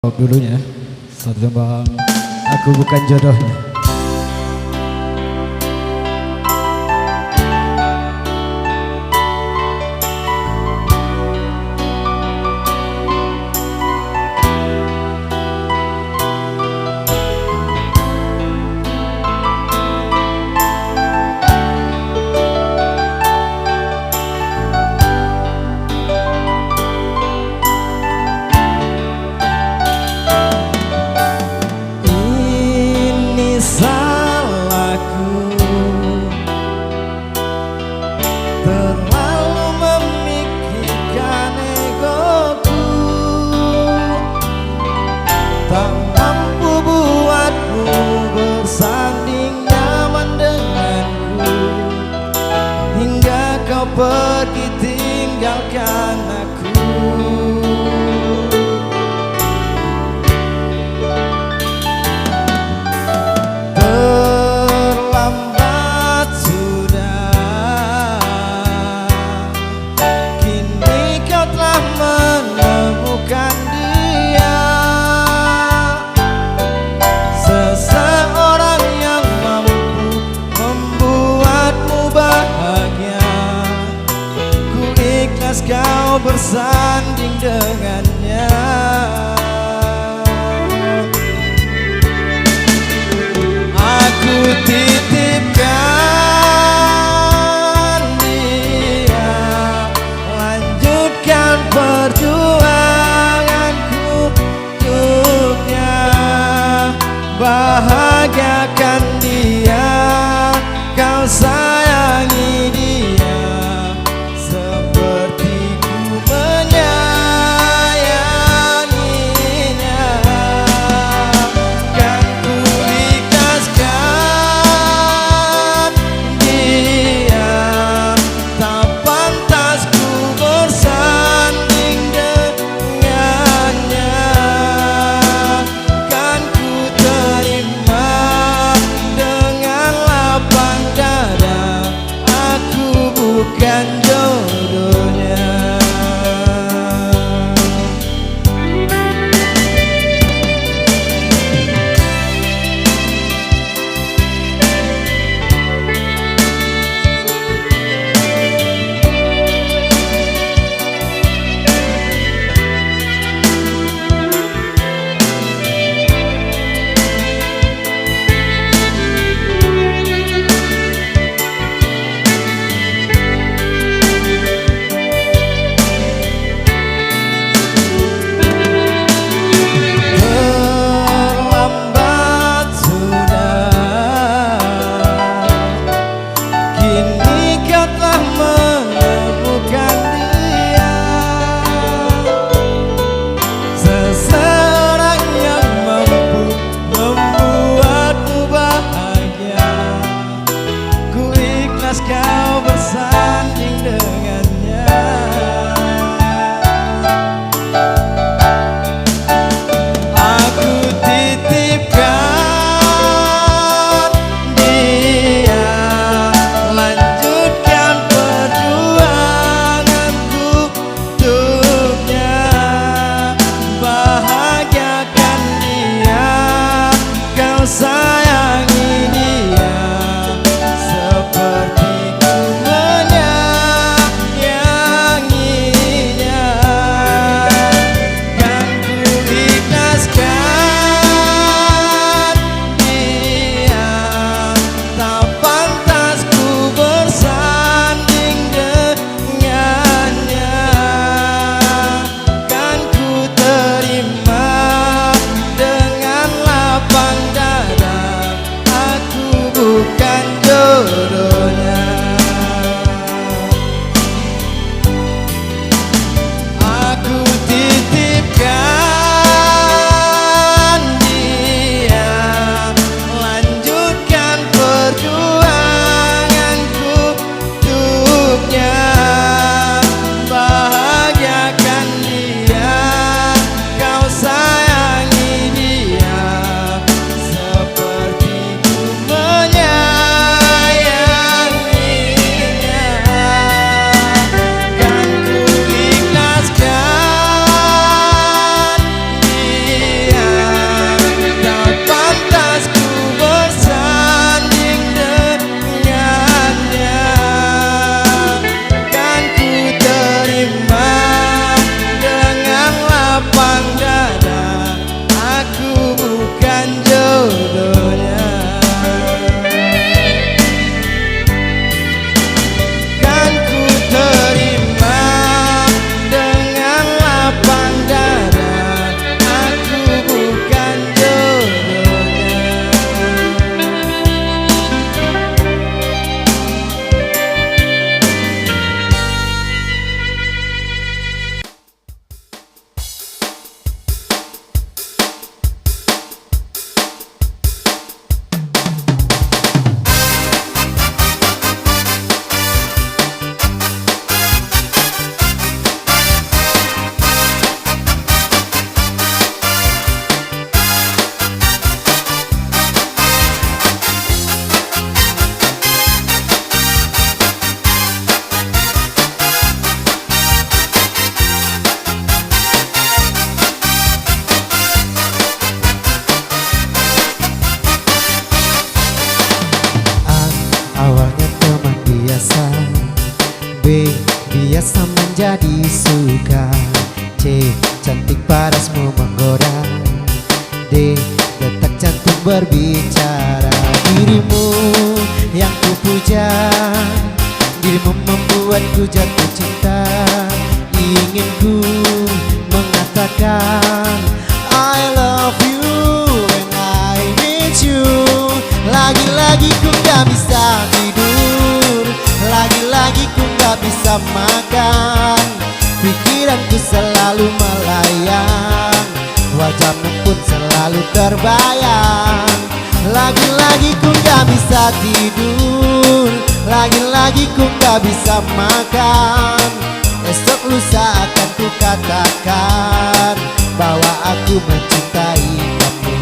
Dulunya satu tembang Aku Bukan Jodohnya. Terlalu memikirkan egoku, tak mampu buatmu bersanding nyaman denganku, hingga kau pergi tinggalkan aku. Kau bersanding dengannya. Aku titipkan dia, lanjutkan perjuanganku untuknya, bahagiakan dia, kau sayangi dia biasa menjadi suka. C, cantik parasmu menggoda. D, detak jantung berbicara. Dirimu yang kupuja, dirimu membuatku jatuh cinta. Ingin ku mengatakan I love you and I need you. Lagi-lagi ku gak bisa tidur, lagi-lagi ku gak bisa makan. Pikiranku selalu melayang, wajahmu pun selalu terbayang. Lagi-lagi ku gak bisa tidur, lagi-lagi ku gak bisa makan. Esok lusa akan ku katakan bahwa aku mencintai kamu.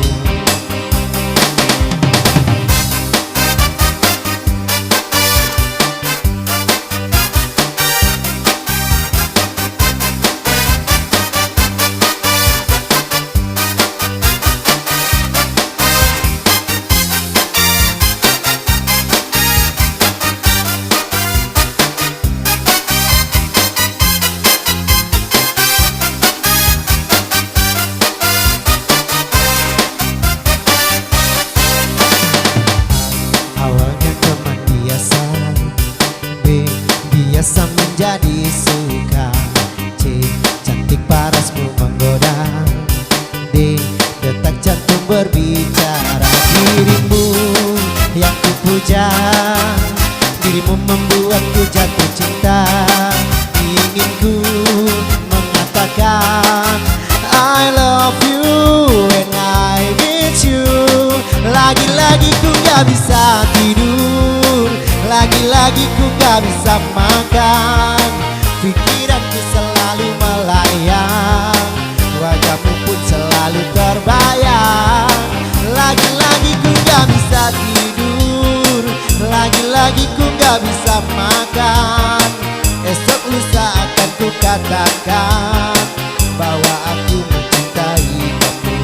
Awalnya teman biasa. B, biasa menjadi suka. C, cantik parasmu menggoda. D, detak jantung berbicara. Dirimu yang kupuja, dirimu membuatku jatuh cinta. Ingin ku mengatakan I love you and I need you. Lagi-lagi ku gak bisa tidur, lagi-lagi ku gak bisa makan. Pikiranku selalu melayang, wajahmu pun selalu terbayang. Lagi-lagi ku gak bisa tidur, lagi-lagi ku gak bisa makan. Esok lusa akan ku katakan bahwa aku mencintai kamu.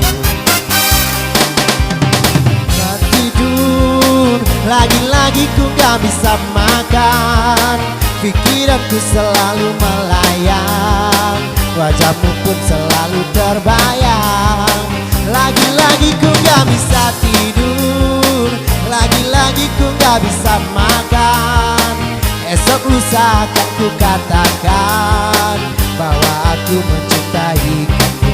Gak tidur, lagi-lagi ku gak bisa makan. Pikiranku selalu melayang, wajahmu pun selalu terbayang. Lagi-lagi ku gak bisa tidur, lagi-lagi ku gak bisa makan. Esok lusa akan ku katakan bahwa aku mencintai kamu.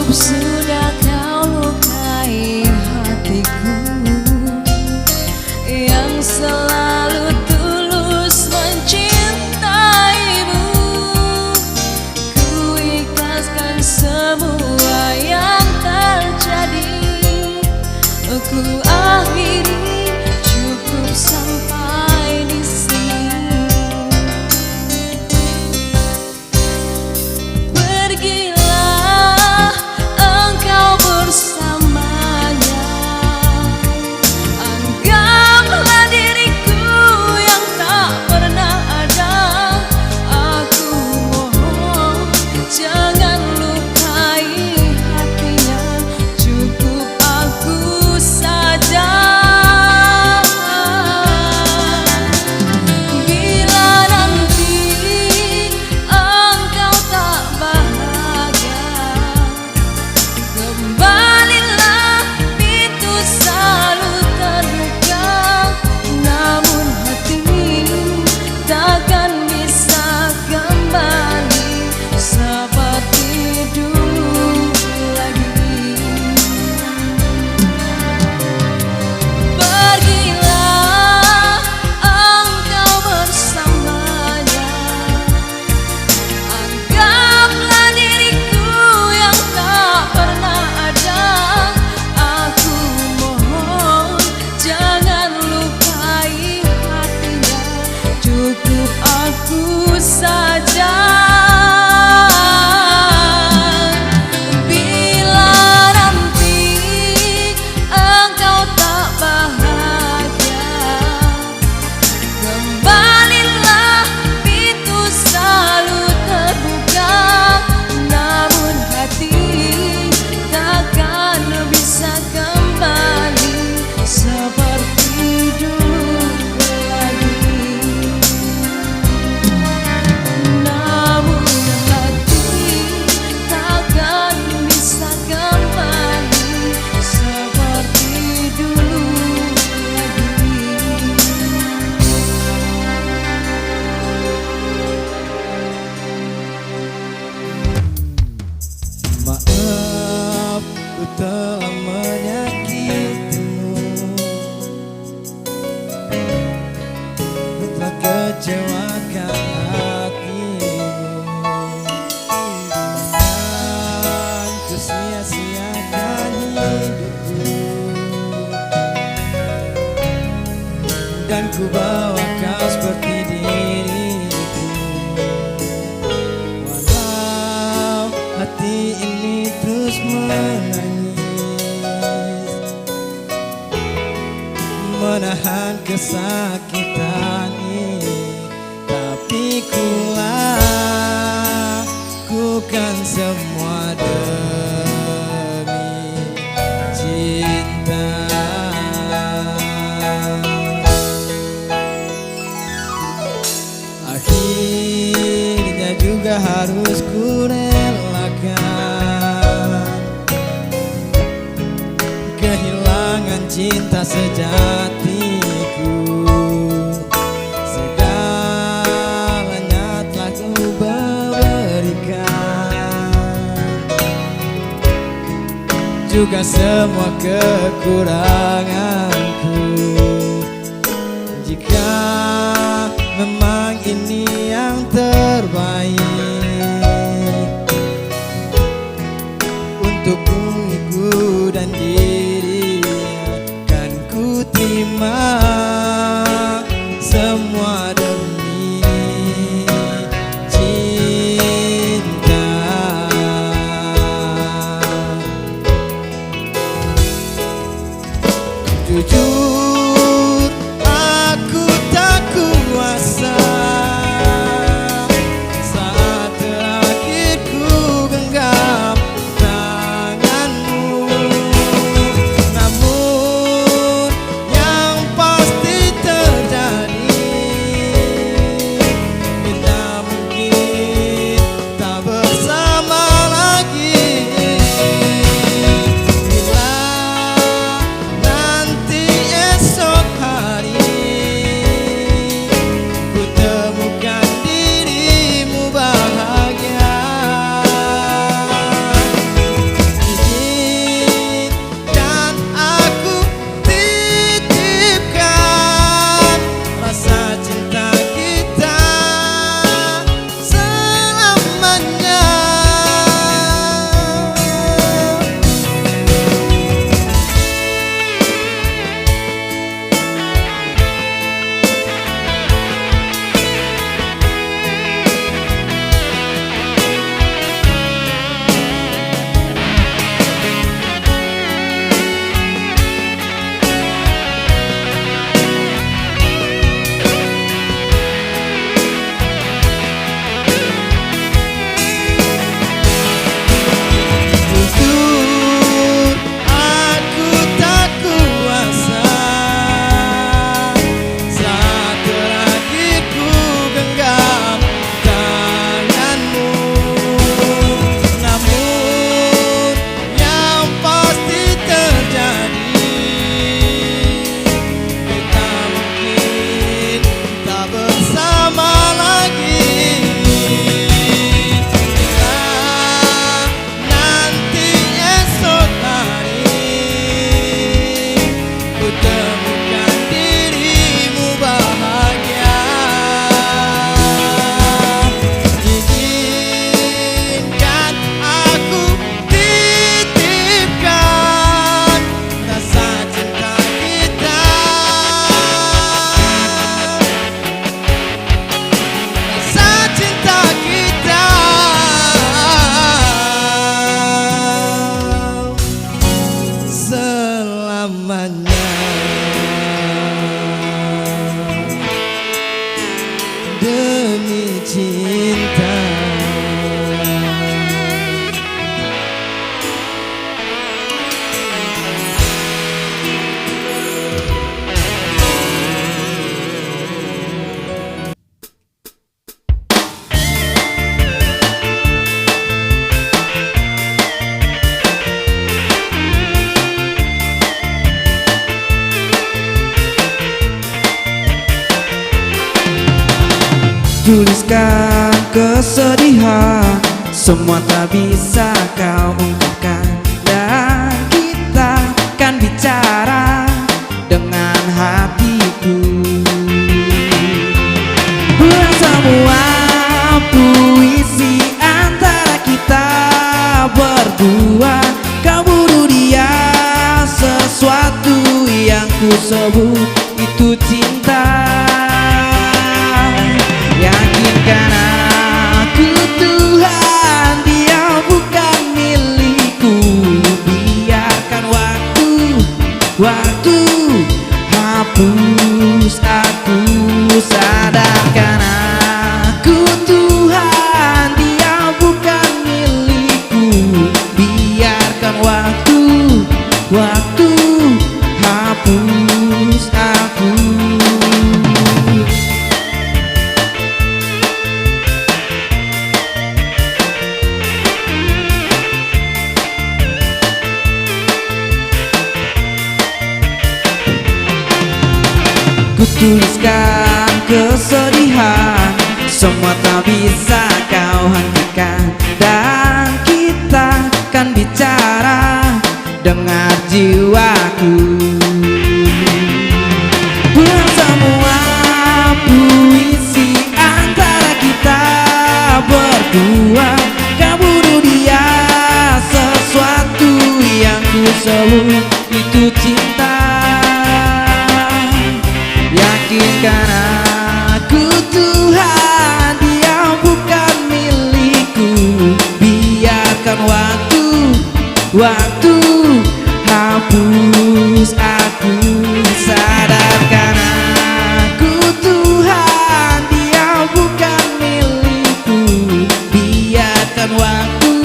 sudah kau lukai hatiku yang selalu tulus mencintaimu. Ku ikhlaskan semua yang terjadi, ku akhiri cukup sampai di sini. Pergilah engkau bersamanya, anggaplah diriku yang tak pernah ada. Aku mohon jangan lukai hatinya, cukup aku saja. Bila nanti engkau tak bahagia, kembalilah, pintu selalu terbuka. Namun hati takkan bisa kembali seperti dulu lagi. Pergilah engkau bersamanya, anggaplah diriku yang tak pernah ada. Aku mohon jangan lukai hatinya, cukup aku saja. Bila nanti engkau tak bahagia, kembalilah, pintu selalu terbuka. Namun hati takkan bisa kembali seperti dulu lagi. Namun hati takkan bisa kembali seperti dulu lagi. Maaf, ku telah menyakitimu, ku telah kecewakan hatimu, dan ku sia-siakan hidupku, dan ku bawa kau seperti diriku. Walau hati ini terus menangis, menahan kesakitan ini, tapi ku lakukan semua demi cinta. Akhirnya juga harus ku relakan kehilangan cinta sejatiku. Segalanya telah ku berikan, juga semua kekuranganku. Jika memang ini yang terbaik untukku dan dirinya, kan ku terima semua demi cinta. Jujur aku takut kesedihan, semua tak bisa kau ungkapkan. Dan kita kan bicara dengan hatiku. Buang semua puisi antara kita berdua. Kau bunuh dia, sesuatu yang ku sebut itu cinta. Yakinkan aku Tuhan, dia bukan milikku. Biarkan waktu hapus aku. Sadarkan aku Tuhan, dia bukan milikku. Biarkan waktu hapus aku. Kutuliskan kesedihan, semua tak bisa kau hentikan. Dan kita kan bicara dengar jiwaku. Buang semua puisi antara kita berdua. Kau bunuh dia, sesuatu yang ku sebut itu cinta. Yakinkan aku Tuhan, dia bukan milikku. Biarkan waktu hapus aku. Sadarkan aku Tuhan, dia bukan milikku. Biarkan waktu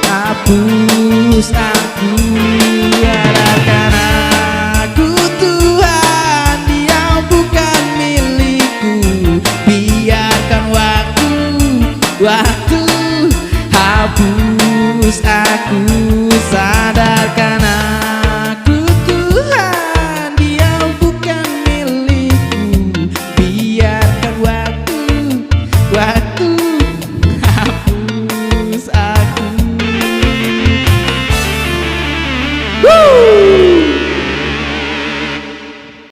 hapus aku. Sadarkan aku Tuhan, dia bukan milikku. Biarkan waktu hapus aku. Sadarkan